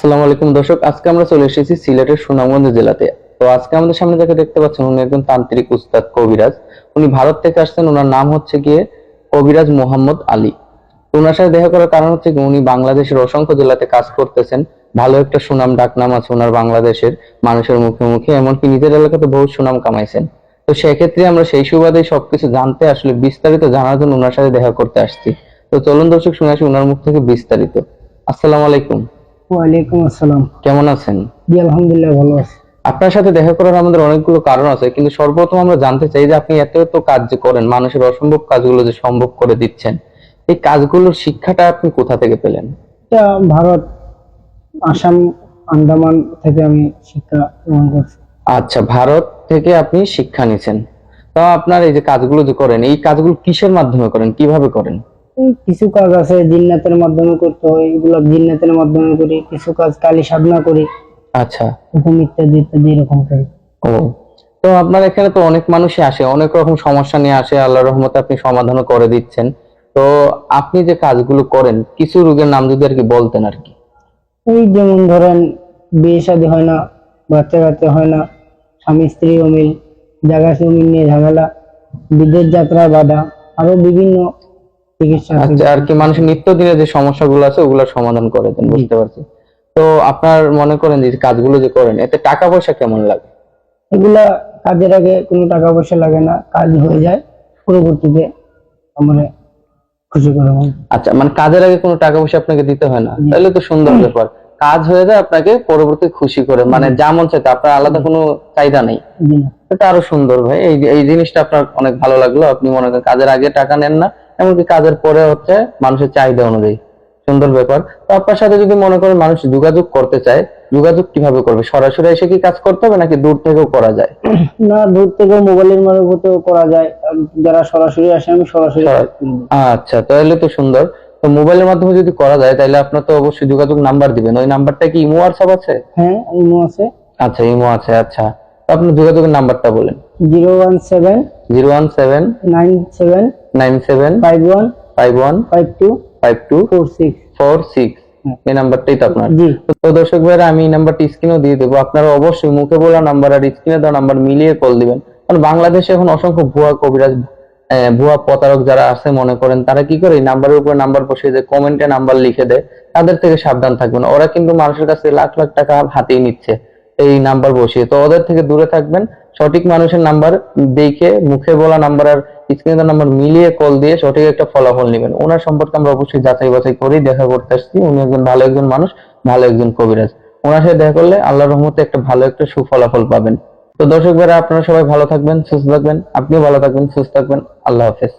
আসসালামু আলাইকুম দর্শক, আজকে আমরা চলে এসেছি সিলেটের সুনামগঞ্জ জেলাতে। তো আজকে আমাদের সামনে যাকে দেখতে পাচ্ছেন উনি একজন তান্ত্রিক উস্তাদ কবিরাজ। উনি ভারত থেকে আসছেন। ওনার নাম হচ্ছে গিয়ে কবিরাজ মোহাম্মদ আলী। ওনার সাথে দেখা করার কারণ হচ্ছে কি উনি বাংলাদেশের অসংখ্য জেলাতে কাজ করতেছেন। ভালো একটা সুনাম ডাকনাম আছে ওনার বাংলাদেশের মানুষের মুখে মুখে, এমনকি নিজের এলাকাতে বহু সুনাম কামাইছেন। তো সেক্ষেত্রে আমরা সেই সুবাদে সবকিছু জানতে আসলে বিস্তারিত জানার জন্য ওনার সাথে দেখা করতে আসছি। তো চলুন দর্শক শুনে আসি ওনার মুখ থেকে বিস্তারিত। আসসালামু আলাইকুম। ওয়ালাইকুম আসসালাম। কেমন আছেন? জি আলহামদুলিল্লাহ ভালো আছি। আপনার সাথে দেখা করার আমাদের অনেকগুলো কারণ আছে, কিন্তু সর্বপ্রথম আমরা জানতে চাই যে আপনি এত এত কাজ যে করেন, মানুষের অসম্ভব কাজগুলো যে সম্ভব করে দিচ্ছেন, এই কাজগুলোর শিক্ষাটা আপনি কোথা থেকে পেলেন? এটা ভারত, আসাম, আন্দামান থেকে আমি শিক্ষা গ্রহণ করছি। আচ্ছা, ভারত থেকে আপনি শিক্ষা নিছেন। তো আপনার এই যে কাজগুলো যে করেন, এই কাজগুলো কিসের মাধ্যমে করেন, কিভাবে করেন? এই কিছু কাজ আছে জিন্নাতের মাধ্যমে করতে হয়, এগুলো জিন্নাতের মাধ্যমে করি। কিছু কাজ কালী সাধনা করি, আচ্ছা। এরকম ইত্যাদি ইত্যাদি এরকম করি। ও, তো আপনার এখানে তো অনেক মানুষই আসে, অনেক রকম সমস্যা নিয়ে আসে, আল্লাহর রহমতে আপনি সমাধানও করে দিচ্ছেন। তো আপনি যে কাজগুলো করেন, কিছু রোগের নাম যদি আর কি বলতেন আর কি। এই যেমন ধরেন বিয়ে শাদী হয় না, বাচ্চা কাচ্চা হয় না, স্বামী স্ত্রী অমিল, জায়গা জমি নিয়ে ঝামেলা, বিদেশ যাত্রায় বাধা, আরো বিভিন্ন চিকিৎসা আছে। আচ্ছা, আর কি মানুষের নিত্যদিনে যে সমস্যাগুলো আছে ওগুলোর সমাধান করে দেন, বুঝতে পারছি। তো আপনার মনে করেন যে কাজগুলো যে করেন এতে টাকা পয়সা কেমন লাগে? এগুলা কাজের আগে কোনো টাকা পয়সা লাগে না, কাজ হয়ে যায় পরবর্তীতে আমরা খুশি করে মন। আচ্ছা, মানে কাজের আগে কোনো টাকা পয়সা আপনাকে দিতে হয় না, তাহলে তো সুন্দর ব্যাপার। কাজ হয়ে যায় আপনাকে পরবর্তী খুশি করে, মানে যা মন চাইতে, আপনার আলাদা কোনো চাহিদা নেই। জি না। এটা আরো সুন্দর ভাই। এই জিনিসটা আপনার অনেক ভালো লাগলো। আপনি মনে করেন কাজের আগে টাকা নেন না, এমনকি কাজের পরে হচ্ছে মানুষের চাহিদা অনুযায়ী। সুন্দর ব্যাপার। তো আপনার সাথে যদি মনে করেন মানুষ যোগাযোগ করতে চায়, যোগাযোগ কিভাবে করবে? সরাসরি এসে কি কাজ করতে হবে নাকি দূর থেকেও করা যায়? না, দূর থেকে মোবাইলের মারফতেও করা যায়, আর যারা সরাসরি আসে আমি সরাসরি কাজ করে দিই। আচ্ছা, তাহলে তো সুন্দর। তো মোবাইলের মাধ্যমে যদি করা যায় তাহলে আপনার তো অবশ্যই যোগাযোগ নাম্বার দিবেন। ওই নাম্বারটা কি ইমো হোয়াটসঅ্যাপ আছে? হ্যাঁ, ইমো আছে। আচ্ছা, ইমো আছে। আচ্ছা, তো আপনার যোগাযোগের নাম্বারটা বলেন। 017 017 97 97 51 51 52 52 46। 46। এই নাম্বারটাই তো আপনার। জি। তো দর্শক ভাইরা, আমি এই নাম্বারটি স্ক্রিনেও দিয়ে দেবো। আপনারা অবশ্যই মুখে বলা নাম্বার আর স্ক্রিনে দেওয়া নাম্বার মিলিয়ে কল দিবেন। কারণ বাংলাদেশে এখন অসংখ্য ভুয়া কবিরাজ, ভুয়া প্রতারক যারা আছে মনে করেন, তারা কি করে এই নাম্বারের উপর নাম্বার বসিয়ে দেয়, কমেন্টে নাম্বার লিখে দেয়। তাদের থেকে সাবধান থাকবেন। ওরা কিন্তু মানুষের কাছে লাখ লাখ টাকা হাতিয়ে নিচ্ছে এই নাম্বার বসিয়ে। তো ওদের থেকে দূরে থাকবেন। সঠিক মানুষের নাম্বার দেখে মুখে বলা নাম্বার আর স্ক্রিনে দেওয়া নাম্বার মিলিয়ে কল দিয়ে সঠিক একটা ফলাফল নেবেন। ওনার সম্পর্কে আমরা অবশ্যই যাচাই বাছাই করেই দেখা করতে আসছি। উনি একজন ভালো একজন মানুষ, ভালো একজন কবিরাজ। ওনার সাথে দেখা করলে আল্লাহর রহমতে একটা ভালো একটা সুফলাফল পাবেন। তো দর্শক ভাইরা, আপনারা সবাই ভালো থাকবেন, সুস্থ থাকবেন। আপনিও ভালো থাকবেন, সুস্থ থাকবেন। আল্লাহ হাফেজ।